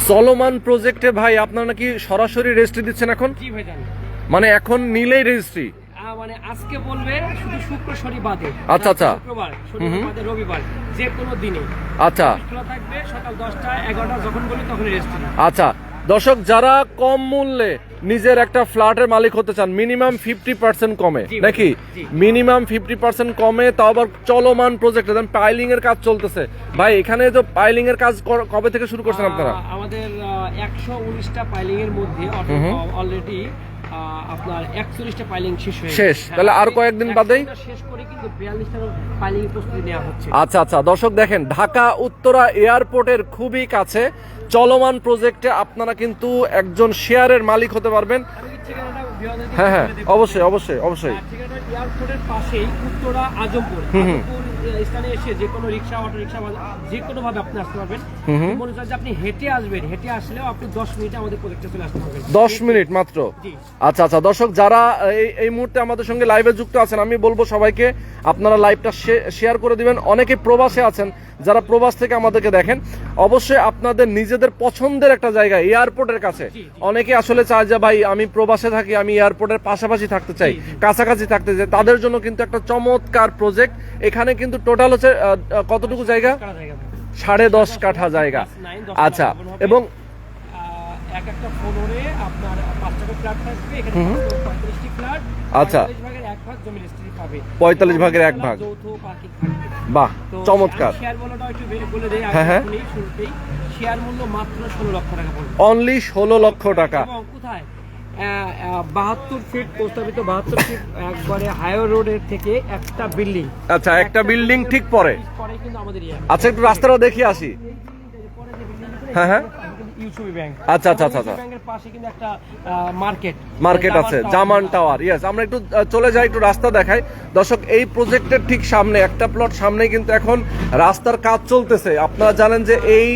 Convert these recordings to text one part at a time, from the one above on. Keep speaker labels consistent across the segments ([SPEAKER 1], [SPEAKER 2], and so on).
[SPEAKER 1] চলমান প্রজেক্টে ভাই আপনারা নাকি সরাসরি রেজিস্ট্রি দিচ্ছেন এখন?
[SPEAKER 2] জি ভাই জান,
[SPEAKER 1] মানে এখন নিলেই রেজিস্ট্রি?
[SPEAKER 2] মানে আজকে বলবে শুধু শুক্র শনি বাদে।
[SPEAKER 1] আচ্ছা আচ্ছা,
[SPEAKER 2] শুক্রবার শনিবার বাদে রবিবার যে কোনো দিনে
[SPEAKER 1] আচ্ছা
[SPEAKER 2] খোলা থাকবে, সকাল 10টা 11টা যখন বলবে তখন রেজিস্ট্রি।
[SPEAKER 1] আচ্ছা দর্শক, যারা কম মূল্যে নিজের একটা ফ্ল্যাটের মালিক হতে চান, মিনিমাম 50% কমে নাকি? মিনিমাম 50% কমে, তাও আবার চলমান প্রজেক্ট, পাইলিং এর কাজ চলতেছে। ভাই এখানে তো পাইলিং এর কাজ কবে থেকে শুরু করছেন আপনারা?
[SPEAKER 2] আমাদের 119টা পাইলিং এর মধ্যে অলরেডি আপনার 41টা পাইলিং শেষ।
[SPEAKER 1] তাহলে আর কয়েকদিন বাদেই
[SPEAKER 2] শেষ করে কিন্তু 42টা পাইলিং প্রস্তুতি নেওয়া হচ্ছে।
[SPEAKER 1] আচ্ছা আচ্ছা দর্শক, দেখেন ঢাকা উত্তরা এয়ারপোর্টের খুবই কাছে চলমান প্রজেক্টে আপনারা কিন্তু একজন শেয়ারের মালিক হতে পারবেন। হ্যাঁ হ্যাঁ, অবশ্যই অবশ্যই অবশ্যই।
[SPEAKER 2] এয়ারপোর্টের পাশেই উত্তরা আজমপুর স্থানে এসে যে কোনো রিক্সা, অটো রিক্সা, যে কোনো ভাবে আপনি আসতে পারবেন। মনে হয় যে আপনি হেঁটে আসবেন, হেঁটে আসলেও আপনি 10 মিনিটে আমাদের প্রজেক্টে চলে আসতে পারবেন।
[SPEAKER 1] 10 মিনিট মাত্র? আচ্ছা আচ্ছা দর্শক, যারা এই মুহূর্তে আমাদের সঙ্গে লাইভে যুক্ত আছেন, আমি বলবো সবাইকে আপনারা লাইভটা শেয়ার করে দিবেন। অনেকে প্রবাসে আছেন, যারা প্রবাস থেকে আমাদেরকে দেখেন, অবশ্যই আপনাদের নিজেদের পছন্দের একটা জায়গা এয়ারপোর্টের কাছে। অনেকে আসলে চায় যে ভাই আমি প্রবাসে থাকি, আমি এয়ারপোর্টের পাশাপাশি থাকতে চাই, কাছাকাছি থাকতে চাই, তাদের জন্য কিন্তু একটা চমৎকার প্রজেক্ট। এখানে কিন্তু টোটাল হচ্ছে কতটুকু জায়গা? 10.5 কাঠা জায়গা। আচ্ছা, এবং
[SPEAKER 2] এক একটা ফ্লোরে আপনার 5টা ফ্ল্যাট থাকবে, এখানে 35টি ফ্ল্যাট।
[SPEAKER 1] আচ্ছা,
[SPEAKER 2] 45 ভাগের এক ভাগ জমি রেজিস্ট্রি পাবে,
[SPEAKER 1] 45 ভাগের এক ভাগ।
[SPEAKER 2] যৌথ পার্কিং থাকবে।
[SPEAKER 1] বাহ, চমৎকার।
[SPEAKER 2] শেয়ার মূল্যটা একটু বলে দেই।
[SPEAKER 1] হ্যাঁ,
[SPEAKER 2] শুরুতেই শেয়ার মূল্য মাত্র 16 লক্ষ টাকা পড়বে।
[SPEAKER 1] অনলি 16 লক্ষ টাকা।
[SPEAKER 2] এবং কোথায়? 72 ফিট প্রস্তাবিত, 72 ফিট একবারে হাইওয়ে রোডের থেকে একটা বিল্ডিং।
[SPEAKER 1] আচ্ছা, একটা বিল্ডিং ঠিক পরে
[SPEAKER 2] কিন্তু আমাদের
[SPEAKER 1] আচ্ছা, একটু রাস্তাটা দেখিয়ে আসি। হ্যাঁ হ্যাঁ,
[SPEAKER 2] ইউসুবি ব্যাংক।
[SPEAKER 1] আচ্ছা আচ্ছা আচ্ছা,
[SPEAKER 2] ব্যাংকের পাশে কিন্তু একটা
[SPEAKER 1] মার্কেট আছে, জামান টাওয়ার। ইয়েস, আমরা একটু চলে যাই, একটু রাস্তা দেখাই। দর্শক, এই প্রজেক্টের ঠিক সামনে একটা প্লট সামনে কিন্তু এখন রাস্তার কাজ চলতেছে। আপনারা জানেন যে এই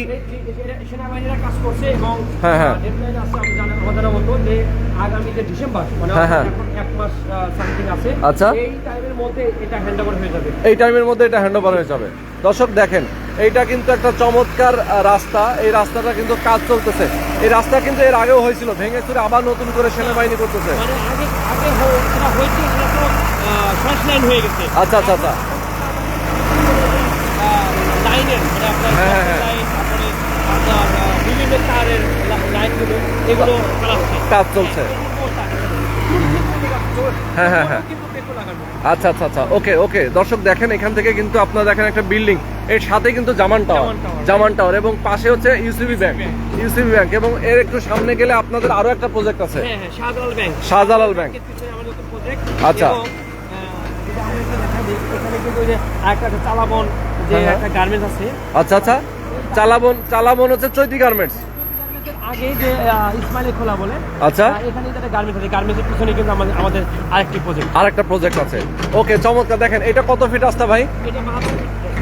[SPEAKER 2] সেনাবাহিনীরা কাজ করছে এবং
[SPEAKER 1] হ্যাঁ হ্যাঁ
[SPEAKER 2] ডেডলাইন আছে আমাদের মতো যে আগামী যে ডিসেম্বর, মানে এখন 1 মাস সামথিং আছে।
[SPEAKER 1] আচ্ছা,
[SPEAKER 2] এই টাইমের মধ্যে এটা হ্যান্ডওভার হয়ে যাবে।
[SPEAKER 1] এই টাইমের মধ্যে এটা হ্যান্ডওভার হয়ে যাবে। দর্শক দেখেন, এইটা কিন্তু একটা চমৎকার রাস্তা। এই রাস্তাটা কিন্তু কাজ চলতেছে। এই রাস্তা কিন্তু এর আগেও হয়েছিল, ভেঙে চুরে আবার নতুন করে সেনাবাহিনী করতেছে।
[SPEAKER 2] মানে আগে হয়েছে, সেটা তো ফার্স্ট লাইন হয়ে গেছে।
[SPEAKER 1] আচ্ছা আচ্ছা আচ্ছা,
[SPEAKER 2] লাইনের মানে আপনার লাইন, তারপরে আপনার বিভিন্ন তারের লাইনগুলো, এগুলো
[SPEAKER 1] কাজ চলছে। হ্যাঁ হ্যাঁ হ্যাঁ, আচ্ছা আচ্ছা আচ্ছা, ওকে ওকে। দর্শক দেখেন, এখান থেকে কিন্তু আপনারা দেখেন একটা বিল্ডিং, এর সাথে কিন্তু জামান টাওয়ার এবং পাশে হচ্ছে ইউসিবি ব্যাংক এবং এর একটু সামনে গেলে আপনাদের আরো একটা প্রজেক্ট আছে, শাহজালাল ব্যাংক। আচ্ছা,
[SPEAKER 2] এখানে কিন্তু ওই যে একটা চালাবন যে একটা গার্মেন্টস আছে।
[SPEAKER 1] আচ্ছা আচ্ছা, চালাবন হচ্ছে চৈতি গার্মেন্টস,
[SPEAKER 2] আগে যে ইসমাইলি খোলা বলে।
[SPEAKER 1] আচ্ছা,
[SPEAKER 2] এখানে যেটা গার্মেন্টস আছে, গার্মেন্টসের পিছনে কিন্তু আমাদের আরেকটা প্রজেক্ট
[SPEAKER 1] আছে। ওকে, চমৎকার। দেখেন, এটা কত ফিট রাস্তা ভাই?
[SPEAKER 2] এটা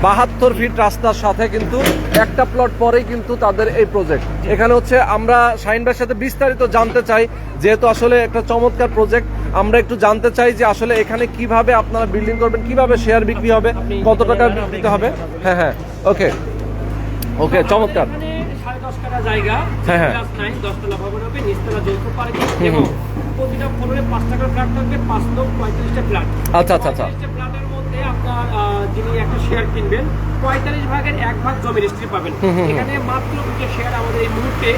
[SPEAKER 1] 72 ফিট রাস্তার সাথে কিন্তু একটা প্লট পরেই কিন্তু তাদের এই প্রজেক্ট। এখানে হচ্ছে আমরা শাহিন ভাইয়ের সাথে বিস্তারিত জানতে চাই, যেহেতু আসলে একটা চমৎকার প্রজেক্ট। আমরা একটু জানতে চাই যে আসলে এখানে কিভাবে আপনারা বিল্ডিং করবেন, কিভাবে শেয়ার বিক্রি হবে, কত টাকা দিতে হবে। হ্যাঁ হ্যাঁ, ওকে ওকে, চমৎকার।
[SPEAKER 2] 10.5 কাঠা জায়গা,
[SPEAKER 1] হ্যাঁ হ্যাঁ,
[SPEAKER 2] 10 তলা ভবন হবে, নিচতলা যৌথ পার্কিং এবং প্রতিটা ফ্লোরে 5 টাকার ফ্ল্যাট থাকবে, 5 লক্ষ 35টা ফ্ল্যাট।
[SPEAKER 1] আচ্ছা আচ্ছা আচ্ছা,
[SPEAKER 2] ফ্ল্যাটের মধ্যে আপনার যিনি একটা শেয়ার কিনবেন 45 ভাগের এক ভাগ জমি রেজিস্ট্রি পাবেন। এখানে মাত্র দুটো শেয়ার আমাদের এই মুহূর্তে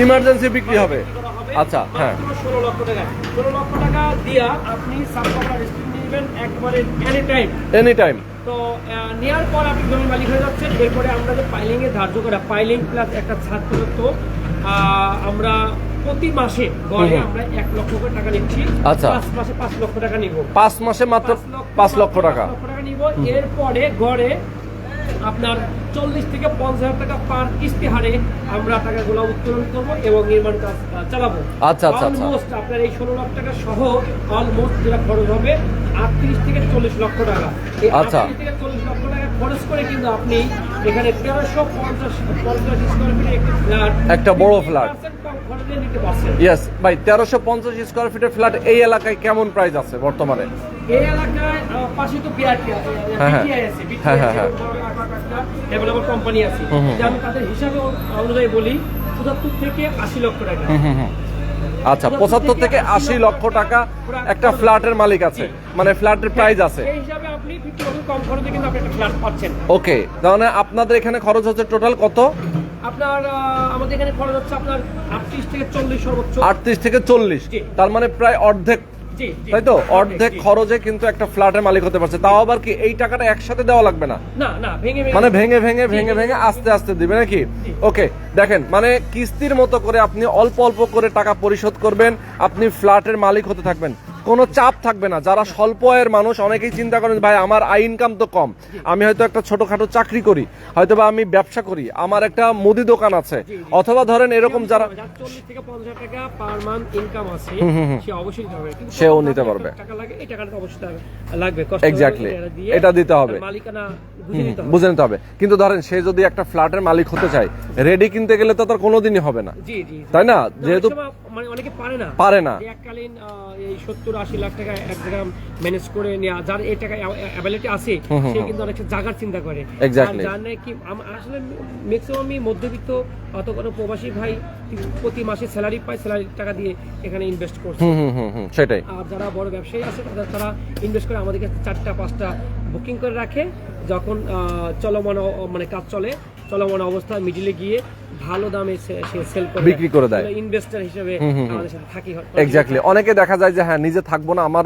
[SPEAKER 1] ইমার্জেন্সি বিক্রি হবে। আচ্ছা, হ্যাঁ,
[SPEAKER 2] 16 লক্ষ টাকা। 16 লক্ষ টাকা দিয়া আপনি সাবকাটা রেজিস্ট্রি নেবেন একবারে এনি টাইম। তো নেওয়ার পর আপনি জমি মালিক হয়ে যাচ্ছেন। এরপরে আমরা যে পাইলিং এ ধার্য করা পাইলিং প্লাস একটা ছাদ প্রদত্ত, আমরা প্রতি মাসে গড়ে আমরা 1 লক্ষ করে টাকা নিচ্ছি।
[SPEAKER 1] আচ্ছা,
[SPEAKER 2] 5 মাসে 5 লক্ষ টাকা নিব।
[SPEAKER 1] 5 মাসে মাত্র 5 লক্ষ টাকা
[SPEAKER 2] নিব। এরপরে গড়ে আপনার 40 থেকে 50,000 টাকা পার কিস্তি হারে আমরা টাকাগুলো উত্তোলন করবো এবং নির্মাণ কাজ চালাবো।
[SPEAKER 1] আচ্ছা আচ্ছা,
[SPEAKER 2] অলমোস্ট আপনার এই 16 লাখ টাকা সহ অলমোস্ট যেটা খরচ হবে 38 থেকে 40 লক্ষ টাকা। এই 38 থেকে 40 লক্ষ টাকা খরচ করে কিন্তু আপনি এখানে 1350 স্কয়ার ফিটের একটি ফ্ল্যাট, একটা বড় ফ্ল্যাট খরচে নিতে পারছেন।
[SPEAKER 1] ইয়েস ভাই, 1350 স্কয়ার ফিটের ফ্ল্যাট এই এলাকায় কেমন প্রাইস আছে বর্তমানে?
[SPEAKER 2] এই এলাকায় পাশে তো বিআরটি আছে, ডেভেলপার কোম্পানি আছে। আমি তাদের হিসাবে অনুযায়ী বলি 75 থেকে 80 লক্ষ টাকা।
[SPEAKER 1] আচ্ছা, 75 থেকে 80 লক্ষ টাকা একটা ফ্ল্যাটের মালিক আছে, মানে ফ্ল্যাটের প্রাইস আছে।
[SPEAKER 2] এই হিসাবে আপনি 50% কম খরচে কিন্তু আপনি একটা ফ্ল্যাট পাচ্ছেন।
[SPEAKER 1] ওকে, তাহলে আপনাদের এখানে খরচ হচ্ছে টোটাল কত?
[SPEAKER 2] আপনার আমাদের এখানে খরচ হচ্ছে আপনার 38 থেকে 40 সর্বোচ্চ।
[SPEAKER 1] 38 থেকে 40, তার মানে প্রায় অর্ধেক, তাই তো? অর্ধেক খরচে কিন্তু একটা ফ্ল্যাটের মালিক হতে পারছে। তাও আবার কি এই টাকাটা একসাথে দেওয়া লাগবে না,
[SPEAKER 2] না ভেঙে
[SPEAKER 1] মানে ভেঙে ভেঙে ভেঙে ভেঙে আস্তে আস্তে দিবে নাকি? ওকে, দেখেন মানে কিস্তির মতো করে আপনি অল্প অল্প করে টাকা পরিশোধ করবেন, আপনি ফ্ল্যাটের মালিক হতে থাকবেন, কোনো চাপ থাকবে না। যারা স্বল্প আয়ের মানুষ অনেকেই চিন্তা করেন ভাই আমার আয় ইনকাম তো কম, আমি হয়তো একটা ছোটখাটো চাকরি করি, হয়তো বা আমি ব্যবসা করি, আমার একটা মুদি দোকান আছে, অথবা ধরেন এরকম যারা
[SPEAKER 2] 40 থেকে 50 টাকা পার মান্থ ইনকাম আছে সে অবশ্যই নিতে পারবে, কিন্তু
[SPEAKER 1] সেও নিতে পারবে।
[SPEAKER 2] টাকা লাগে, এই টাকাটা অবশ্যই লাগবে, কষ্ট
[SPEAKER 1] এক্স্যাক্টলি এটা দিতে হবে,
[SPEAKER 2] মালিকানা
[SPEAKER 1] বুঝে নিতে হবে। কিন্তু ধরেন সে যদি একটা ফ্ল্যাটের মালিক হতে চায়, রেডি কিনতে গেলে তো তার কোনোদিনই হবে না, তাই না? যেহেতু
[SPEAKER 2] মানে অনেকে
[SPEAKER 1] পারে না
[SPEAKER 2] এককালীন এই 70-80 লাখ টাকা এক জায়গা ম্যানেজ করে নেওয়া, যার এই টাকা অ্যাবিলিটি আছে সে কিন্তু অনেক জায়গার চিন্তা করে।
[SPEAKER 1] এক্স্যাক্টলি,
[SPEAKER 2] জানে কি আসলে ম্যাক্সিমামই মধ্যবিত্ত অত কোনো প্রবাসী ভাই প্রতি মাসে স্যালারি পায়, স্যালারি টাকা দিয়ে এখানে ইনভেস্ট করছে।
[SPEAKER 1] সেটাই।
[SPEAKER 2] আর যারা বড় ব্যবসায়ী আছে তারা ইনভেস্ট করে আমাদেরকে 4টা-5টা বুকিং করে রাখে, যখন চলমান মানে কাজ চলে চলমান অবস্থায় মিডিলে গিয়ে ভালো দামে সে সেল করে
[SPEAKER 1] বিক্রি করে দেয়,
[SPEAKER 2] ইনভেস্টর হিসেবে আমাদের সাথে থাকি।
[SPEAKER 1] এক্স্যাক্টলি। অনেকে দেখা যায় যে হ্যাঁ নিজে থাকবো না, আমার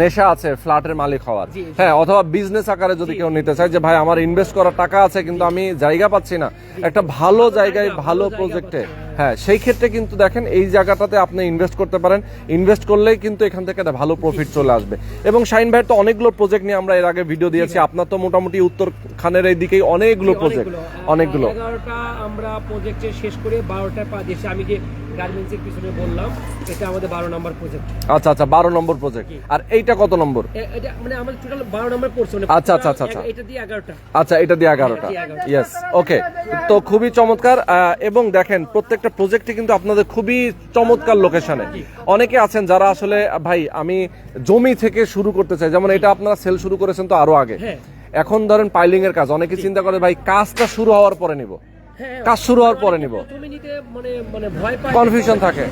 [SPEAKER 1] নেশা আছে ফ্ল্যাটের মালিক হওয়ার, হ্যাঁ, অথবা বিজনেস আকারে যদি কেউ নিতে চায় যে ভাই আমার ইনভেস্ট করার টাকা আছে কিন্তু আমি জায়গা পাচ্ছি না একটা ভালো জায়গায় ভালো প্রজেক্টে, হ্যাঁ, সেই ক্ষেত্রে কিন্তু দেখেন এই জায়গাটাতে আপনি ইনভেস্ট করতে পারেন। ইনভেস্ট করলেই কিন্তু এখান থেকে একটা ভালো প্রফিট চলে আসবে। এবং শাহিন ভাইয়ের তো অনেকগুলো প্রজেক্ট নিয়ে আমরা এর আগে ভিডিও দিয়েছি, আপনার তো মোটামুটি উত্তরখানের এই দিকেই অনেকগুলো প্রজেক্ট, অনেকগুলো।
[SPEAKER 2] 11টা আমরা প্রজেক্টে শেষ করে 12টা পা দেশে, আমি যে গার্মেন্টসের পিছনে বললাম এটা আমাদের 12 নম্বর প্রজেক্ট।
[SPEAKER 1] আচ্ছা আচ্ছা, 12 নম্বর প্রজেক্ট। আর এইটা কত নম্বর?
[SPEAKER 2] এটা মানে আমাদের টোটাল 12 নম্বর পড়ছে।
[SPEAKER 1] আচ্ছা আচ্ছা আচ্ছা,
[SPEAKER 2] এটা দিয়ে 11টা।
[SPEAKER 1] আচ্ছা, এটা দিয়ে 11টা। ইয়েস, ওকে। তো খুবই চমৎকার। এবং দেখেন প্রত্যেকটা প্রজেক্টে কিন্তু আপনাদের খুবই চমৎকার লোকেশনে। অনেকে আছেন যারা আসলে ভাই আমি জমি থেকে শুরু করতে চাই, যেমন এটা আপনারা সেল শুরু করেছেন তো আরো আগে, এখন ধরেন পাইলিং এর কাজ, অনেকে চিন্তা করে ভাই কাজটা শুরু হওয়ার পরে নিব, কাজ শুরু হওয়ার পরে নিব,
[SPEAKER 2] মানে ভয় পায়,
[SPEAKER 1] কনফিউশন থাকে।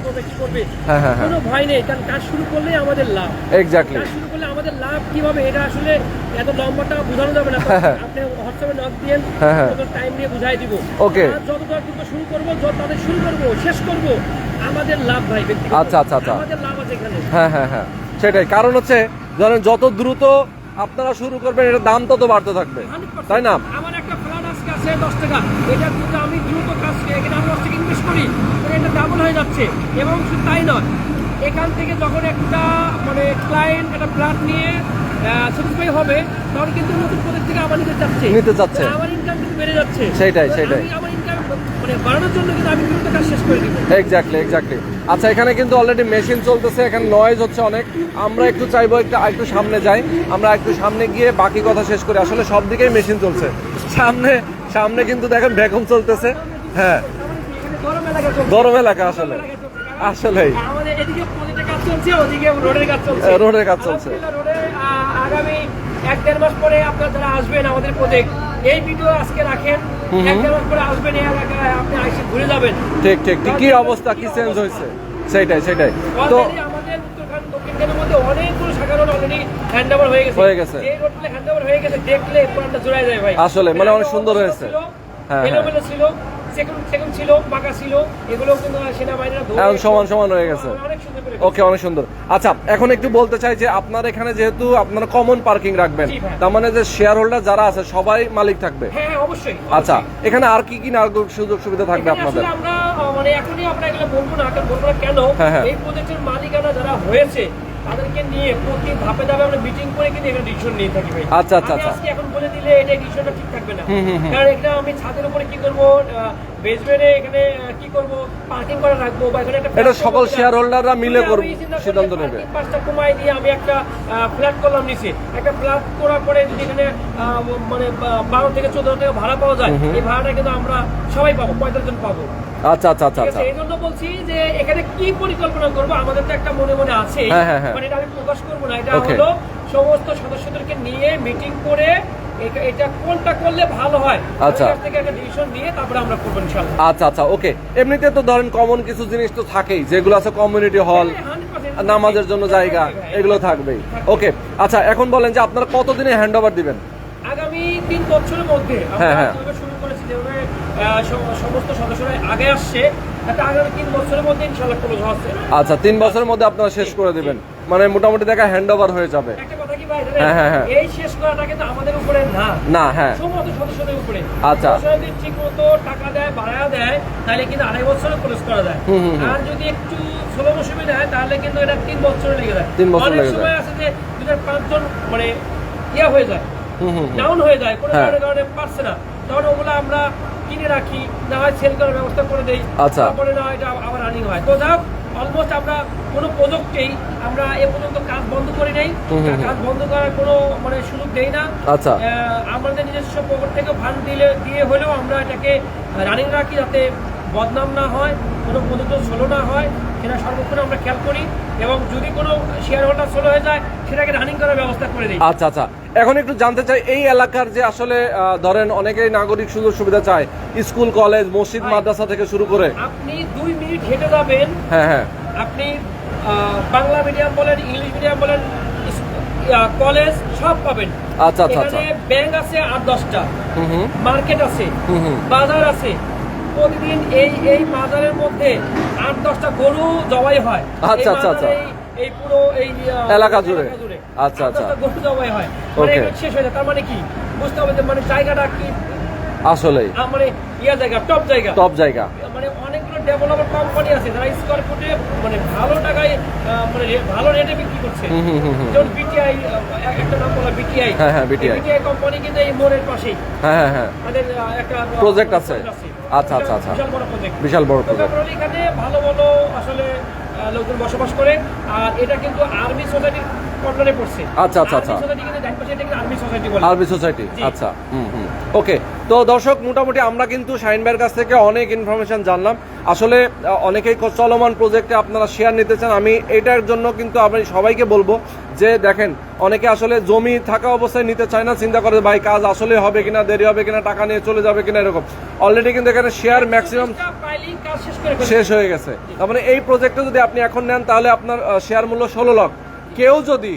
[SPEAKER 1] হ্যাঁ হ্যাঁ হ্যাঁ,
[SPEAKER 2] কোনো ভয় নেই, কারণ কাজ শুরু করলেই আমাদের লাভ।
[SPEAKER 1] এক্স্যাক্টলি,
[SPEAKER 2] কাজ শুরু করলে আমাদের লাভ কিভাবে এটা আসলে এত লম্বাটা বোঝানো যাবে না। আপনি হোয়াটসঅ্যাপে নক দিয়েন, টাইম নিয়ে বুঝাই দিব।
[SPEAKER 1] ওকে,
[SPEAKER 2] যতটা কিন্তু শুরু করব, যত তাদের শুরু করব শেষ করব, আমাদের লাভ ভাই।
[SPEAKER 1] আচ্ছা আচ্ছা আচ্ছা,
[SPEAKER 2] আমাদের লাভ আছে এখানে।
[SPEAKER 1] হ্যাঁ হ্যাঁ হ্যাঁ, সেটাই। কারণ হচ্ছে ধরেন যত দ্রুত আপনারা শুরু করবেন এটার দাম তত বাড়তে থাকবে, তাই না?
[SPEAKER 2] আমার একটা ফ্ল্যাট আজকে আছে 10 টাকা, এটা কিন্তু আমি দ্রুত কাজ এখানে আমি 10 টাকা ইনভেস্ট করি, এটা ডাবল হয়ে যাচ্ছে। এবং শুধু তাই নয়, এখান থেকে যখন একটা মানে ক্লায়েন্ট একটা ফ্ল্যাট নিয়ে স্যাটিসফাই হবে, তখন কিন্তু নতুন প্রজেক্ট থেকে আবার নিতে চাচ্ছে, আমার ইনকাম কিন্তু বেড়ে যাচ্ছে। সেটাই, আমার ইনকাম মানে বাড়ানোর জন্য কিন্তু আমি দ্রুত কাজ শেষ করে দিব।
[SPEAKER 1] এক্স্যাক্টলি। আচ্ছা, এখানে কিন্তু অলরেডি মেশিন চলতেছে, এখানে নয়েজ হচ্ছে অনেক। আমরা একটু চাইবো একটু সামনে যাই, আমরা একটু সামনে গিয়ে বাকি কথা শেষ করি। আসলে সব দিকেই মেশিন চলছে, সামনে কিন্তু দেখেন ভ্যাকুম চলতেছে। হ্যাঁ, গরম এলাকা আসলে
[SPEAKER 2] আমাদের এদিকে প্রজেক্টের কাজ চলছে, ওদিকে রোডের কাজ চলছে। আগামী 1-1.5 মাস পরে আপনারা যারা আসবেন আমাদের প্রজেক্ট, এই ভিডিও আজকে রাখেন, 1-1.5 মাস পরে আসবেন এই এলাকায়, আপনি এসে ঘুরে যাবেন।
[SPEAKER 1] ঠিক কি অবস্থা, কি চেঞ্জ হয়েছে, সেটাই। তো
[SPEAKER 2] আমাদের উত্তরখান দক্ষিণখানের মধ্যে অনেকগুলো শাখা রোড অলরেডি হ্যান্ডওভার হয়ে গেছে। এই রোডগুলো হ্যান্ডওভার হয়ে গেছে, দেখলে পুরোটা জোড়ায় যায় ভাই।
[SPEAKER 1] আসলে মানে অনেক সুন্দর হয়েছে।
[SPEAKER 2] হ্যাঁ, এলোমেলো ছিল, সেকেন্ড ছিল, বাঁকা ছিল, এগুলো কিন্তু সেনাবাহিনীরা
[SPEAKER 1] এখন সমান হয়ে গেছে। ওকে, অনেক সুন্দর। আচ্ছা, এখন একটু বলতে চাই যে আপনার এখানে যেহেতু আপনারা কমন পার্কিং রাখবেন, তার মানে যে শেয়ার হোল্ডার যারা আছে সবাই মালিক থাকবে?
[SPEAKER 2] হ্যাঁ, অবশ্যই।
[SPEAKER 1] আচ্ছা, এখানে আর কি সুযোগ সুবিধা থাকবে আপনাদের?
[SPEAKER 2] আমরা মানে এখনই আমরা এগুলো বলবো না কেন, এই প্রজেক্টের মালিকানা যারা হয়েছে তাদেরকে নিয়ে প্রতি ধাপে আমরা মিটিং করে কিন্তু এখানে ডিসিশন নিয়ে থাকি ভাই।
[SPEAKER 1] আচ্ছা,
[SPEAKER 2] আজকে এখন বলে দিলে এটা ডিসিশনটা ঠিক থাকবে না, কারণ এটা আমি ছাদের উপরে কি করব, বেসমেন্টে এখানে কি করব, পার্কিং করে রাখবো, বা এখানে
[SPEAKER 1] এটা সকল শেয়ার হোল্ডাররা মিলে সিদ্ধান্ত নেবে।
[SPEAKER 2] 5টা কমাই দিয়ে আমি একটা ফ্ল্যাট করলাম নিচে, একটা ফ্ল্যাট করার পরে যদি এখানে মানে 12 থেকে 14 টাকা ভাড়া পাওয়া যায়, এই ভাড়াটা কিন্তু আমরা সবাই পাবো, 45 জন পাবো।
[SPEAKER 1] আচ্ছা,
[SPEAKER 2] এই জন্য বলছি যে এখানে কি পরিকল্পনা করবো আমাদের তো একটা মনে আছে, মানে এটা আমি প্রকাশ করবো না। এটা হলো সমস্ত সদস্যদেরকে নিয়ে মিটিং করে এটা কোনটা করলে ভালো হয়
[SPEAKER 1] আচ্ছা
[SPEAKER 2] ওই থেকে একটা ডিসিশন নিয়ে তারপরে আমরা করব ইনশাআল্লাহ।
[SPEAKER 1] আচ্ছা আচ্ছা ওকে। এমনিতে তো ধরেন কমন কিছু জিনিস তো থাকেই, যেগুলো আছে কমিউনিটি হল, নামাজের জন্য জায়গা, এগুলো থাকবেই। ওকে আচ্ছা, এখন বলেন যে আপনারা কতদিনে হ্যান্ড ওভার দিবেন?
[SPEAKER 2] আগামী 3 বছরের মধ্যে
[SPEAKER 1] হ্যাঁ,
[SPEAKER 2] আমরা
[SPEAKER 1] হ্যাঁ।
[SPEAKER 2] যেভাবে শুরু করেছি, যেভাবে সমস্ত সদস্যরা আগে আসছে, এটা আগামী 3 বছরের মধ্যে ইনশাআল্লাহ ক্লোজ হচ্ছে।
[SPEAKER 1] আচ্ছা 3 বছরের মধ্যে আপনারা শেষ করে দিবেন, মানে মোটামুটি দেখা হ্যান্ড ওভার হয়ে যাবে।
[SPEAKER 2] একটা কথা কি ভাই,
[SPEAKER 1] হ্যাঁ, হ্যাঁ, হ্যাঁ।
[SPEAKER 2] এই শেষ করাটা কিন্তু আমাদের উপরে না,
[SPEAKER 1] না, হ্যাঁ
[SPEAKER 2] সমস্ত সদস্যদের উপরে।
[SPEAKER 1] আচ্ছা।
[SPEAKER 2] সদস্যরা যদি ঠিক মতো টাকা দেয়, ভাড়া দেয়, তাহলে কিন্তু 2.5 বছরে ক্লোজ করা যায়। আর যদি একটু স্লো মৌসুমে দেয়, তাহলে কিন্তু এটা 3 বছর লেগে যায়।
[SPEAKER 1] 3 বছর
[SPEAKER 2] অনেক
[SPEAKER 1] লেগে যায়।
[SPEAKER 2] সময় আছে যে 2-5 জন মানে হয়ে যায়, ডাউন হয়ে যায়, কোনো কারণে পারছে না, তখন ওগুলো আমরা কিনে রাখি, না হয় সেল করার ব্যবস্থা করে দেই,
[SPEAKER 1] আচ্ছা।
[SPEAKER 2] তারপরে না হয় এটা আবার রানিং হয়। তো যাক, অলমোস্ট আমরা কোনো প্রজেক্টেই আমরা এ পর্যন্ত কাজ বন্ধ করি নাই, কাজ বন্ধ করার কোনো মানে সুযোগ দেই না।
[SPEAKER 1] আচ্ছা।
[SPEAKER 2] আমাদের নিজস্ব পকেট থেকে ফান্ড দিয়ে হলেও আমরা এটাকে রানিং রাখি, যাতে বদনাম না হয়, কোনো প্রজেক্ট স্লো না হয়, সেটা সর্বক্ষণ আমরা খেয়াল করি, এবং যদি কোনো শেয়ার হোল্ডার স্লো হয়ে যায়, সেটাকে রানিং করার ব্যবস্থা করে দিই।
[SPEAKER 1] আচ্ছা আচ্ছা, এখন একটু জানতে চাই এই এলাকার যে আসলে ধরেন অনেকেই নাগরিক সুযোগ সুবিধা চায়, স্কুল কলেজ মসজিদ মাদ্রাসা থেকে শুরু করে।
[SPEAKER 2] আপনি 2 মিনিট হেঁটে যাবেন,
[SPEAKER 1] হ্যাঁ হ্যাঁ,
[SPEAKER 2] আপনি বাংলা মিডিয়াম বলেন, ইংলিশ মিডিয়াম বলেন, কলেজ সব পাবেন।
[SPEAKER 1] আচ্ছা আচ্ছা আচ্ছা,
[SPEAKER 2] এখানে ব্যাংক আছে 8-10টা,
[SPEAKER 1] হুম
[SPEAKER 2] মার্কেট আছে,
[SPEAKER 1] হুম,
[SPEAKER 2] বাজার আছে। প্রতিদিন এই বাজারের মধ্যে 8-10টা গরু জবাই হয়।
[SPEAKER 1] আচ্ছা,
[SPEAKER 2] এই
[SPEAKER 1] আচ্ছা, আচ্ছা।
[SPEAKER 2] বাজারে এই পুরো এই
[SPEAKER 1] এলাকা জুড়ে। আচ্ছা, আচ্ছা।
[SPEAKER 2] 8-10টা গরু জবাই হয়, মানে
[SPEAKER 1] Okay.
[SPEAKER 2] এগুলো শেষ হয়ে যায়। তার মানে কি বুঝতে হবে যে মানে জায়গাটা কি,
[SPEAKER 1] আসলেই
[SPEAKER 2] মানে জায়গা, টপ জায়গা,
[SPEAKER 1] টপ জায়গা।
[SPEAKER 2] মানে অনেকগুলো ডেভেলপার কোম্পানি আছে যারা স্কয়ার ফুটে মানে ভালো টাকায় মানে ভালো রেটে বিক্রি করছে। যেমন বিটিআই, একটা নাম বলা বিটিআই।
[SPEAKER 1] হ্যাঁ, হ্যাঁ, BTI
[SPEAKER 2] কোম্পানি কিন্তু এই মোড়ের পাশেই
[SPEAKER 1] হ্যাঁ হ্যাঁ হ্যাঁ,
[SPEAKER 2] তাদের একটা
[SPEAKER 1] প্রজেক্ট আছে। আচ্ছা আচ্ছা আচ্ছা,
[SPEAKER 2] বিশাল বড় প্রজেক্ট,
[SPEAKER 1] বিশাল বড়
[SPEAKER 2] তো
[SPEAKER 1] প্রজেক্ট।
[SPEAKER 2] ব্যাপারটা এখানে ভালো ভালো আসলে লোকজন বসবাস করে। আর এটা কিন্তু আর্মি সোসাইটির কর্নারে পড়ছে।
[SPEAKER 1] আচ্ছা, আচ্ছা, আচ্ছা।
[SPEAKER 2] আর্মি সোসাইটি কিন্তু ডান পাশে, এটা কিন্তু আর্মি সোসাইটি বলে।
[SPEAKER 1] আরবি সোসাইটি,
[SPEAKER 2] জি।
[SPEAKER 1] আচ্ছা ওকে। তো দর্শক, মোটামুটি আমরা কিন্তু শাহিন ভাইয়ের কাছ থেকে অনেক ইনফরমেশন জানলাম। আসলে অনেকেই চলমান প্রজেক্টে আপনারা শেয়ার নিতে চান, আমি এটার জন্য কিন্তু আমি সবাইকে বলবো যে দেখেন, অনেকে আসলে জমি থাকা অবস্থায় নিতে চায় না, চিন্তা করে ভাই কাজ আসলে হবে কিনা, দেরি হবে কিনা, টাকা নিয়ে চলে যাবে কিনা, এরকম। অলরেডি কিন্তু এখানে শেয়ার ম্যাক্সিমাম
[SPEAKER 2] পাইলিং কাজ শেষ করে ফেলেছে।
[SPEAKER 1] শেষ হয়ে গেছে। তার মানে এই প্রজেক্টে যদি আপনি এখন নেন, তাহলে আপনার শেয়ার মূল্য 16 লাখ। কেউ যদি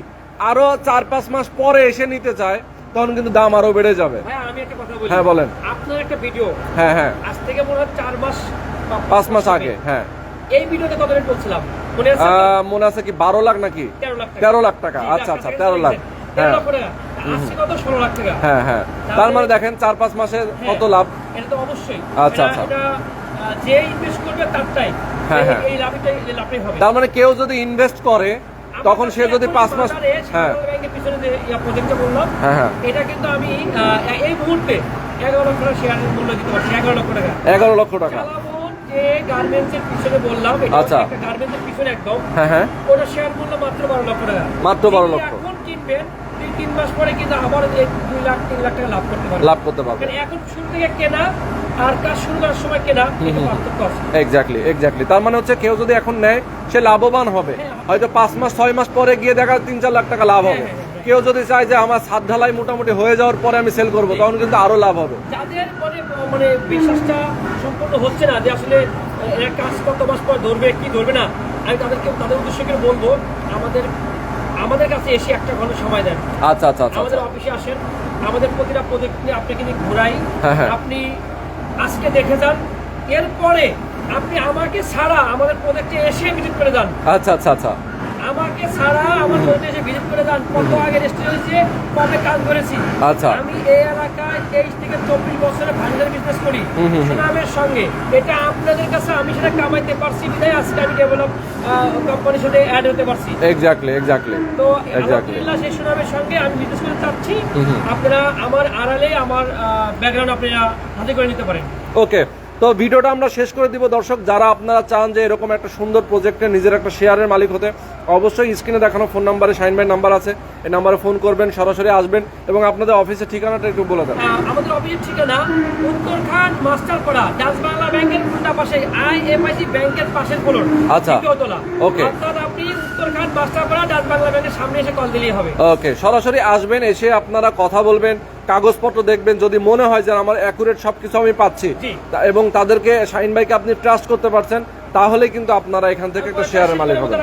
[SPEAKER 1] আরো 4-5 মাস পরে এসে নিতে চায়, তখন কিন্তু দাম আরো বেড়ে যাবে।
[SPEAKER 2] ভাই আমি একটা কথা বলি,
[SPEAKER 1] হ্যাঁ বলেন।
[SPEAKER 2] আপনার একটা ভিডিও
[SPEAKER 1] হ্যাঁ হ্যাঁ,
[SPEAKER 2] আজ থেকে মনে হয় 4 মাস
[SPEAKER 1] 5 মাস আগে, হ্যাঁ
[SPEAKER 2] এই ভিডিওতে কত রেট বলছিলাম মনে আছে?
[SPEAKER 1] মনে আছে কি 12 লাখ নাকি
[SPEAKER 2] 13 লাখ
[SPEAKER 1] 13 লাখ টাকা?
[SPEAKER 2] টাকা।
[SPEAKER 1] আচ্ছা আচ্ছা, 13 লাখ। হ্যাঁ
[SPEAKER 2] আজকে কত 16 লাখ টাকা।
[SPEAKER 1] হ্যাঁ হ্যাঁ, তার মানে দেখেন 4-5 মাসে কত লাভ।
[SPEAKER 2] এটা তো অবশ্যই।
[SPEAKER 1] আচ্ছা, আচ্ছা।
[SPEAKER 2] এটা যে ইনভেস্ট করবে তারটাই
[SPEAKER 1] হ্যাঁ, হ্যাঁ।
[SPEAKER 2] এই লাভটাই হবে।
[SPEAKER 1] তার মানে কেউ যদি ইনভেস্ট করে, তখন সে যদি 5 মাস, হ্যাঁ
[SPEAKER 2] ব্যাংকের পিছনে যে প্রজেক্টটা বললাম,
[SPEAKER 1] হ্যাঁ হ্যাঁ,
[SPEAKER 2] এটা কিন্তু আমি এই মুহূর্তে 11 লক্ষ টাকা শেয়ারের মূল্য দিতে পারছি। 11 লক্ষ টাকা।
[SPEAKER 1] 11 লক্ষ টাকা।
[SPEAKER 2] চালাবন যে গার্মেন্টসের পিছনে বললাম, এটা
[SPEAKER 1] আচ্ছা।
[SPEAKER 2] একটা গার্মেন্টসের পিছনে একদম,
[SPEAKER 1] হ্যাঁ হ্যাঁ,
[SPEAKER 2] ওটা শেয়ার মূল্য মাত্র 12 লক্ষ টাকা।
[SPEAKER 1] মাত্র 12 লক্ষ।
[SPEAKER 2] এখন কিনবেন, 2-3 মাস পরে কিন্তু আবার 2 লাখ 3 লাখ টাকা লাভ করতে পারবেন।
[SPEAKER 1] লাভ করতে পারবে।
[SPEAKER 2] কারণ এখন শুরু থেকে কেনা আর কাজ শুরু করার সময় কেনা, এটা পার্থক্য আছে।
[SPEAKER 1] এক্স্যাক্টলি। তার মানে হচ্ছে কেউ যদি এখন নেয়, সে লাভবান হবে। হয়তো 5 মাস 6 মাস পরে গিয়ে দেখা 3-4 লাখ টাকা লাভ হবে। কেউ যদি চায় যে আমার ছাদ ঢালাই মোটামুটি হয়ে যাওয়ার পরে আমি সেল করবো, তখন কিন্তু আরো লাভ হবে।
[SPEAKER 2] যাদের মানে বিশ্বাসটা সম্পূর্ণ হচ্ছে না যে আসলে এরা কাজ কত মাস পর ধরবে কি ধরবে না, আমি তাদের উদ্দেশ্যে করে বলবো, আমাদের কাছে এসে একটা ঘন্টা সময় দেন।
[SPEAKER 1] আচ্ছা আচ্ছা আচ্ছা,
[SPEAKER 2] আমাদের অফিসে আসেন, আমাদের প্রতিটা প্রজেক্ট নিয়ে আপনাকে নিয়ে ঘুরাই।
[SPEAKER 1] হ্যাঁ, হ্যাঁ।
[SPEAKER 2] আপনি আজকে দেখে যান, এরপরে আপনি আমাকে ছাড়া আমাদের প্রজেক্টে এসে ভিজিট করে যান।
[SPEAKER 1] আচ্ছা আচ্ছা আচ্ছা,
[SPEAKER 2] আমাকে ছাড়া আমার প্রজেক্টে এসে ভিজিট করে যান। কত আগে রেজিস্ট্রি হয়েছে, কবে কাজ করেছি।
[SPEAKER 1] আচ্ছা।
[SPEAKER 2] আমি এই এলাকায় 23 থেকে 24 বছরে ফার্নিচার বিজনেস করি সুনামের সঙ্গে। এটা আপনাদের কাছে আমি সেটা কামাইতে পারছি বিধায় আজকে আমি ডেভেলপ কোম্পানির সাথে অ্যাড হতে পারছি।
[SPEAKER 1] এক্স্যাক্টলি।
[SPEAKER 2] তো আলহামদুলিল্লাহ সেই সুনামের সঙ্গে আমি বিজনেস করতে চাচ্ছি। আপনারা আমার আড়ালে আমার ব্যাকগ্রাউন্ড আপনারা হাতে করে নিতে পারেন।
[SPEAKER 1] ওকে, তো ভিডিওটা আমরা শেষ করে দিব। দর্শক, যারা আপনারা চান যে এরকম একটা সুন্দর প্রজেক্টে নিজের একটা শেয়ারের মালিক হতে, অবশ্যই স্ক্রিনে দেখানো ফোন নাম্বারে শাহিন ভাই নাম্বার আছে, এই নাম্বারে ফোন করবেন, সরাসরি আসবেন, এবং আপনাদের অফিসের ঠিকানাটা একটু বলে দেন।
[SPEAKER 2] আমাদের অফিসের ঠিকানা উত্তরখান মাস্টারপাড়া, ডাচ বাংলা ব্যাংকের উল্টা পাশে, IFIC ব্যাংকের পাশের ফ্লোর,
[SPEAKER 1] আচ্ছা।
[SPEAKER 2] দ্বিতীয় তলা।
[SPEAKER 1] ওকে।
[SPEAKER 2] অর্থাৎ আপনি উত্তরখান বাস্তাপাড়া ডাচ বাংলা ব্যাংকের সামনে এসে কল দিলেই হবে।
[SPEAKER 1] ওকে, সরাসরি আসবেন, এসে আপনারা কথা বলবেন, কাগজপত্র দেখবেন, যদি মনে হয় যে আমার অ্যাকুরেট সবকিছু আমি পাচ্ছি
[SPEAKER 2] জি।
[SPEAKER 1] এবং তাদেরকে শাহিন ভাইকে আপনি ট্রাস্ট করতে পারছেন, তাহলে কিন্তু আপনারা এখান থেকে একটা শেয়ারের মালিক হবেন।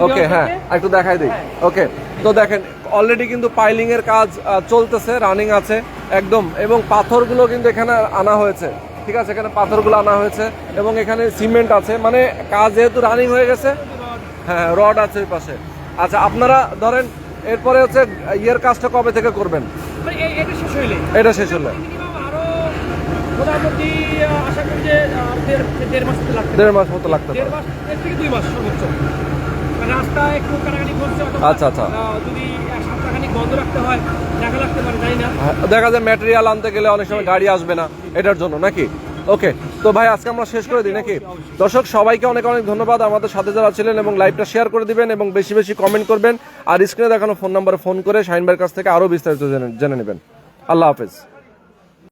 [SPEAKER 1] ওকে, হ্যাঁ একটু দেখাই দিই। ওকে, তো দেখেন অলরেডি কিন্তু পাইলিং এর কাজ চলতেছে, রানিং আছে একদম, এবং পাথরগুলো কিন্তু এখানে আনা হয়েছে, ঠিক আছে, এখানে পাথরগুলো আনা হয়েছে এবং এখানে সিমেন্ট আছে, মানে কাজ যেহেতু রানিং হয়ে গেছে। হ্যাঁ, রড আছে ওই পাশে। আচ্ছা, আপনারা ধরেন এরপরে হচ্ছে ইয়ের কাজটা কবে থেকে করবেন?
[SPEAKER 2] এটা শেষ হইলে,
[SPEAKER 1] এটা শেষ হলে
[SPEAKER 2] মিনিমাম আরো মোটামুটি আশা করি যে দেড় মাস মতো লাগবে।
[SPEAKER 1] 1.5 মাস মতো লাগতে
[SPEAKER 2] দেড়
[SPEAKER 1] পারে।
[SPEAKER 2] মাস থেকে 2 মাস সর্বোচ্চ। রাস্তা একটু কাটাকাটি করছে,
[SPEAKER 1] আচ্ছা, আচ্ছা।
[SPEAKER 2] যদি সপ্তাহখানিক বন্ধ রাখতে হয় দেখা লাগতে পারে, জানি না।
[SPEAKER 1] দেখা যায় ম্যাটেরিয়াল আনতে গেলে অনেক সময় গাড়ি আসবে না, এটার জন্য নাকি? ওকে, তো ভাই আজকে আমরা শেষ করে দিই নাকি? দর্শক সবাইকে অনেক অনেক ধন্যবাদ আমাদের সাথে যারা ছিলেন, এবং লাইভটা শেয়ার করে দিবেন এবং বেশি বেশি কমেন্ট করবেন, আর স্ক্রিনে দেখানো ফোন নাম্বারে ফোন করে শাহিন ভাইয়ের কাছ থেকে আরো বিস্তারিত জেনে নেবেন। আল্লাহ হাফেজ।